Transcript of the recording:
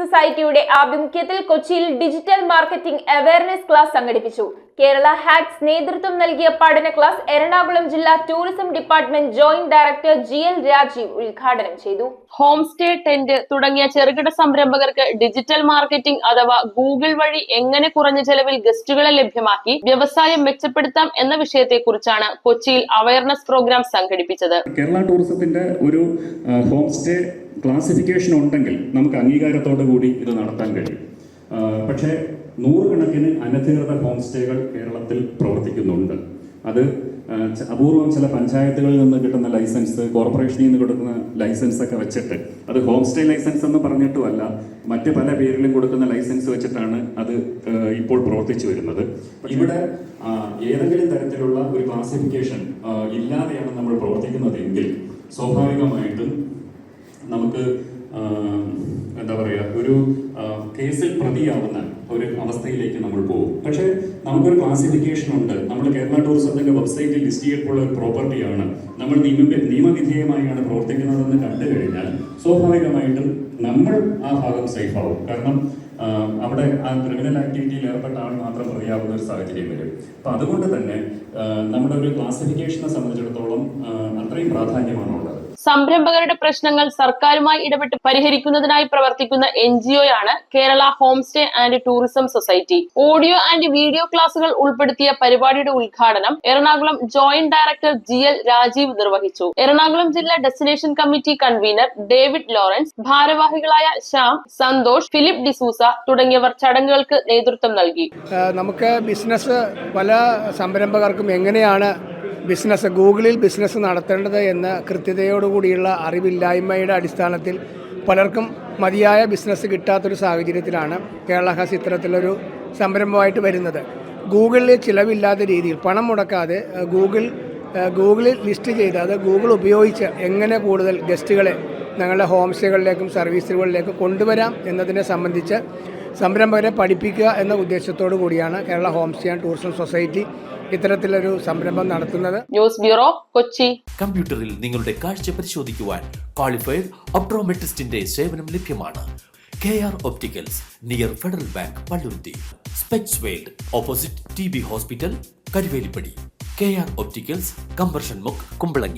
സൊസൈറ്റിയുടെ ആഭിമുഖ്യത്തിൽ കൊച്ചിയിൽ ഡിജിറ്റൽ മാർക്കറ്റിംഗ് അവയർനെസ് ക്ലാസ് സംഘടിപ്പിച്ചു. കേരള ഹാക്സ് നേതൃത്വം നൽകിയ പഠന ക്ലാസ് എറണാകുളം ജില്ലാ tourism department joint director GL Rajeev ഉദ്ഘാടനം ചെയ്തു. ഹോം സ്റ്റേ, ടെന്റ് തുടങ്ങിയ ചെറുകിട സംരംഭകർക്ക് ഡിജിറ്റൽ മാർക്കറ്റിംഗ് അഥവാ ഗൂഗിൾ വഴി എങ്ങനെ കുറഞ്ഞ ചെലവിൽ ഗസ്റ്റുകളെ ലഭ്യമാക്കി വ്യവസായം മെച്ചപ്പെടുത്താം എന്ന വിഷയത്തെക്കുറിച്ചാണ് കൊച്ചിയിൽ അവയർനെസ് പ്രോഗ്രാം സംഘടിപ്പിച്ചത്. കേരള ടൂറിസത്തിന്റെ ഒരു ഹോം സ്റ്റേ ക്ലാസിഫിക്കേഷൻ ഉണ്ടെങ്കിൽ നമുക്ക് അംഗീകാരത്തോടു കൂടി ഇത് നടത്താൻ കഴിയും. പക്ഷേ നൂറുകണക്കിന് അനധികൃത ഹോം സ്റ്റേകൾ കേരളത്തിൽ പ്രവർത്തിക്കുന്നുണ്ട്. അത് അപൂർവം ചില പഞ്ചായത്തുകളിൽ നിന്ന് കിട്ടുന്ന ലൈസൻസ്, കോർപ്പറേഷനിൽ നിന്ന് കൊടുക്കുന്ന ലൈസൻസ് ഒക്കെ വെച്ചിട്ട്, അത് ഹോം സ്റ്റേ ലൈസൻസ് എന്ന് പറഞ്ഞിട്ടുമല്ല, മറ്റ് പല പേരിലും കൊടുക്കുന്ന ലൈസൻസ് വെച്ചിട്ടാണ് അത് ഇപ്പോൾ പ്രവർത്തിച്ചു വരുന്നത്. ഇവിടെ ഏതെങ്കിലും തരത്തിലുള്ള ഒരു ക്ലാസിഫിക്കേഷൻ ഇല്ലാതെയാണ് നമ്മൾ പ്രവർത്തിക്കുന്നതെങ്കിൽ സ്വാഭാവികമായിട്ടും നമുക്ക് എന്താ പറയുക, ഒരു കേസിൽ പ്രതിയാവുന്ന ഒരു അവസ്ഥയിലേക്ക് നമ്മൾ പോകും. പക്ഷേ നമുക്കൊരു ക്ലാസിഫിക്കേഷൻ ഉണ്ട്. നമ്മൾ കേരള ടൂറിസത്തിന്റെ വെബ്സൈറ്റിൽ ലിസ്റ്റ് ചെയ്യപ്പെട്ടുള്ള ഒരു പ്രോപ്പർട്ടിയാണ്, നമ്മൾ നിയമവിധേയമായാണ് പ്രവർത്തിക്കുന്നതെന്ന് കണ്ടു കഴിഞ്ഞാൽ സ്വാഭാവികമായിട്ടും നമ്മൾ ആ ഭാഗം സേഫ് ആവും. കാരണം അവിടെ ആ ക്രിമിനൽ ആക്ടിവിറ്റിയിൽ ഏർപ്പെട്ട ആൾ മാത്രം പ്രതിയാവുന്ന ഒരു സാഹചര്യം വരും. അപ്പം അതുകൊണ്ട് തന്നെ നമ്മുടെ ഒരു ക്ലാസിഫിക്കേഷനെ സംബന്ധിച്ചിടത്തോളം അത്രയും പ്രാധാന്യമാണുള്ളത്. സംരംഭകരുടെ പ്രശ്നങ്ങൾ സർക്കാരുമായി ഇടപെട്ട് പരിഹരിക്കുന്നതിനായി പ്രവർത്തിക്കുന്ന NGO-യാണ് Kerala home stay and tourism society. Audio and video ക്ലാസുകൾ ഉൾപ്പെടുത്തിയ പരിപാടിയുടെ ഉദ്ഘാടനം Ernakulam joint director GL Rajeev നിർവഹിച്ചു. എറണാകുളം ജില്ലാ destination committee convener David Lawrence, ഭാരവാഹികളായ ശ്യാം, സന്തോഷ്, ഫിലിപ്പ് ഡിസൂസ തുടങ്ങിയവർ ചടങ്ങുകൾക്ക് നേതൃത്വം നൽകി. നമുക്ക് ബിസിനസ്, പല സംരംഭകർക്കും എങ്ങനെയാണ് ഗൂഗിളിൽ ബിസിനസ് നടത്തേണ്ടത് എന്ന കൃത്യതയോടുകൂടിയുള്ള അറിവില്ലായ്മയുടെ അടിസ്ഥാനത്തിൽ പലർക്കും മതിയായ ബിസിനസ് കിട്ടാത്തൊരു സാഹചര്യത്തിലാണ് കേരള ഹാക്സ് ഇത്തരത്തിലൊരു സംരംഭമായിട്ട് വരുന്നത്. ഗൂഗിളിൽ ചിലവില്ലാത്ത രീതിയിൽ പണം മുടക്കാതെ ഗൂഗിളിൽ ലിസ്റ്റ് ചെയ്ത് അത് ഗൂഗിൾ ഉപയോഗിച്ച് എങ്ങനെ കൂടുതൽ ഗസ്റ്റുകളെ ഞങ്ങളുടെ ഹോം സ്റ്റേകളിലേക്കും സർവീസുകളിലേക്കും കൊണ്ടുവരാം എന്നതിനെ സംബന്ധിച്ച് സംരംഭകരെ പഠിപ്പിക്കുക എന്ന ഉദ്ദേശത്തോടു കൂടിയാണ് Kerala home stay and tourism society ഇത്തരത്തിലൊരു സംരംഭം നടത്തുന്നത്. News bureau, Kochi. കമ്പ്യൂട്ടറിൽ നിങ്ങളുടെ കാഴ്ച പരിശോധിക്കുവാൻ ക്വാളിഫൈഡ് ഒപ്ട്രോമെട്രിസ്റ്റിന്റെ സേവനം ലഭ്യമാണ്. KR opticals, near federal bank, Palluruthy. Specs world, opposite TB hospital, Karuvelippady. KR opticals, combustion മുക്ക്, കുമ്പളങ്ങി.